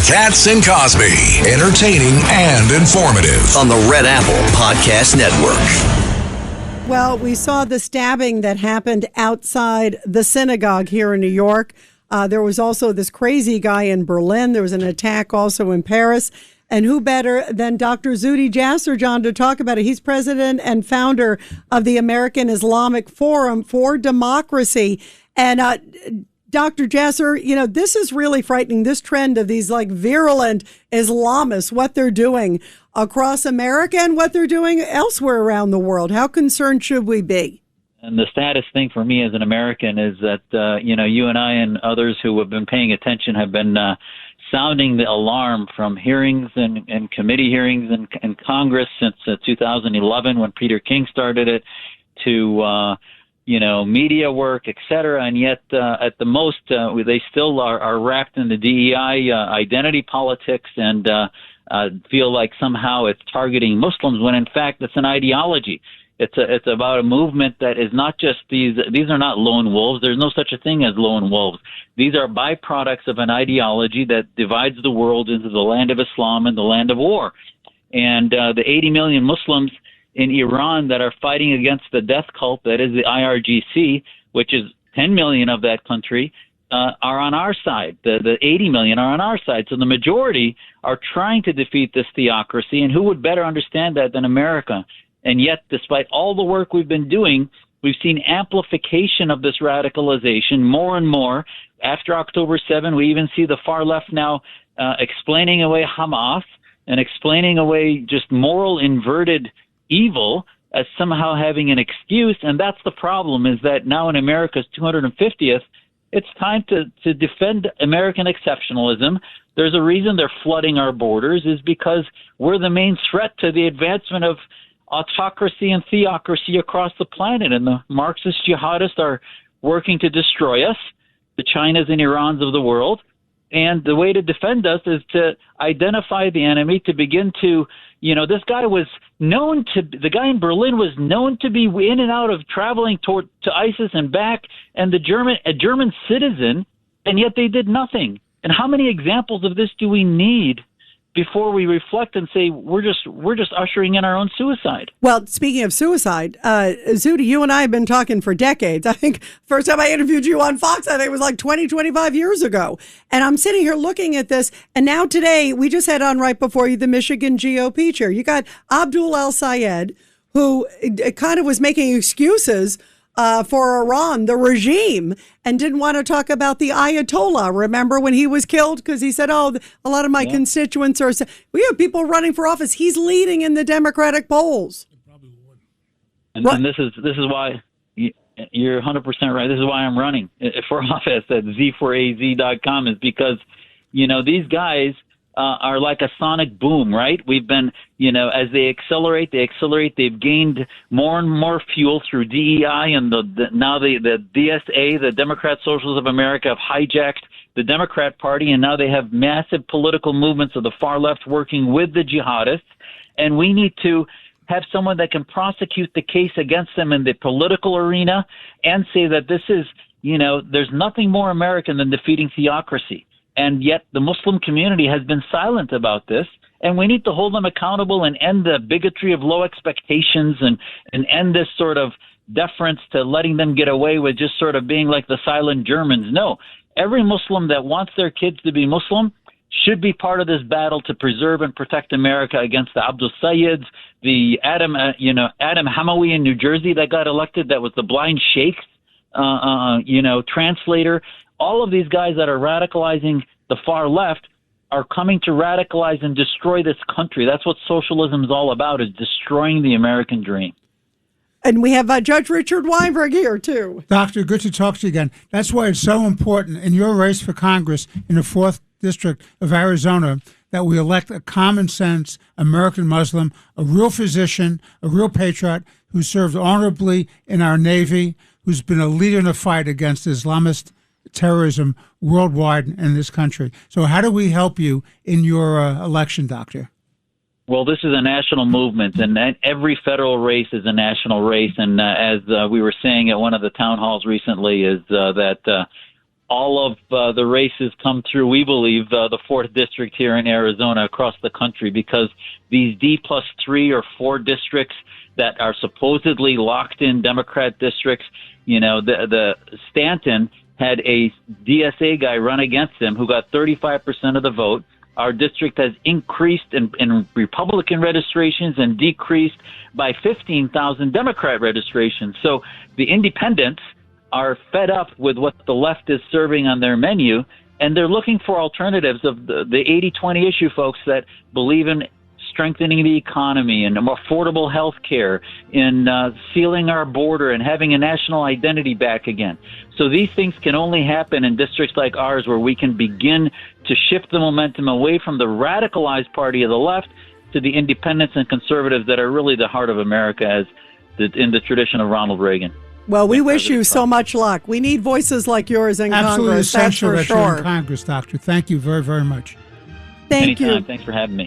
Katz and Cosby, entertaining and informative on the Red Apple Podcast Network. Well, we saw the stabbing that happened outside the synagogue here in New York. There was also this crazy guy in Berlin. There was an attack also in Paris. And who better than Dr. Zuhdi Jasser, John, to talk about it? He's president and founder of the American Islamic Forum for Democracy. And Dr. Jasser, you know, this is really frightening, this trend of these like virulent Islamists, what they're doing across America and what they're doing elsewhere around the world. How concerned should we be? And the saddest thing for me as an American is that, you and I and others who have been paying attention have been sounding the alarm from hearings and committee hearings in Congress since 2011 when Peter King started it to, media work, et cetera. And yet, at the most, they still are wrapped in the DEI identity politics and feel like somehow it's targeting Muslims when, in fact, it's an ideology. It's about a movement that is not just these are not lone wolves. There's no such a thing as lone wolves. These are byproducts of an ideology that divides the world into the land of Islam and the land of war. And the 80 million Muslims in Iran that are fighting against the death cult that is the IRGC, which is 10 million of that country, are on our side. The 80 million are on our side. So the majority are trying to defeat this theocracy. And who would better understand that than America? And yet, despite all the work we've been doing, we've seen amplification of this radicalization more and more. After October 7, we even see the far left now explaining away Hamas and explaining away just moral inverted evil as somehow having an excuse. And that's the problem, is that now in America's 250th, it's time to defend American exceptionalism. There's a reason they're flooding our borders, is because we're the main threat to the advancement of autocracy and theocracy across the planet, and the Marxist jihadists are working to destroy us, the Chinas and Irans of the world. And the way to defend us is to identify the enemy, to begin to, this guy was known to, the guy in Berlin was known to be in and out of traveling to ISIS and back, and a German citizen, and yet they did nothing. And how many examples of this do we need before we reflect and say we're just ushering in our own suicide? Well, speaking of suicide, Zuhdi, you and I have been talking for decades. I think first time I interviewed you on Fox, I think it was like 25 years ago. And I'm sitting here looking at this. And now today, we just had on right before you the Michigan GOP chair. You got Abdul El-Sayed, who kind of was making excuses for Iran, the regime, and didn't want to talk about the Ayatollah. Remember when he was killed? Because he said, a lot of my constituents are... We have people running for office. He's leading in the Democratic polls. And this is why you're 100% right. This is why I'm running for office at Z4AZ.com, is because, these guys are like a sonic boom, right? We've been, as they accelerate, they've gained more and more fuel through DEI, and now the DSA, the Democrat Socialists of America, have hijacked the Democrat Party, and now they have massive political movements of the far left working with the jihadists, and we need to have someone that can prosecute the case against them in the political arena and say that this is, there's nothing more American than defeating theocracy. And yet the Muslim community has been silent about this, and we need to hold them accountable and end the bigotry of low expectations and end this sort of deference to letting them get away with just sort of being like the silent Germans. No, every Muslim that wants their kids to be Muslim should be part of this battle to preserve and protect America against the Abdul Sayyids, the Adam Hamawi in New Jersey that got elected, that was the blind sheikh, translator. All of these guys that are radicalizing the far left are coming to radicalize and destroy this country. That's what socialism is all about, is destroying the American dream. And we have Judge Richard Weinberg here, too. Doctor, good to talk to you again. That's why it's so important in your race for Congress in the 4th District of Arizona that we elect a common sense American Muslim, a real physician, a real patriot who served honorably in our Navy, who's been a leader in the fight against Islamist terrorism worldwide in this country. So how do we help you in your election, Doctor? Well, this is a national movement, and every federal race is a national race. And as we were saying at one of the town halls recently, is that all of the races come through, we believe, the 4th district here in Arizona across the country, because these D+3 or 4 districts that are supposedly locked in Democrat districts, the Stanton had a DSA guy run against him who got 35% of the vote. Our district has increased in Republican registrations and decreased by 15,000 Democrat registrations. So the independents are fed up with what the left is serving on their menu, and they're looking for alternatives of the 80-20 issue, folks, that believe in strengthening the economy and affordable health care, in sealing our border and having a national identity back again. So these things can only happen in districts like ours, where we can begin to shift the momentum away from the radicalized party of the left to the independents and conservatives that are really the heart of America, as in the tradition of Ronald Reagan. Well, we wish you so much luck. We need voices like yours in Absolutely Congress. essential that's for that sure. you're in Congress, Doctor. Thank you very, very much. Thank Anytime. you. Thanks for having me.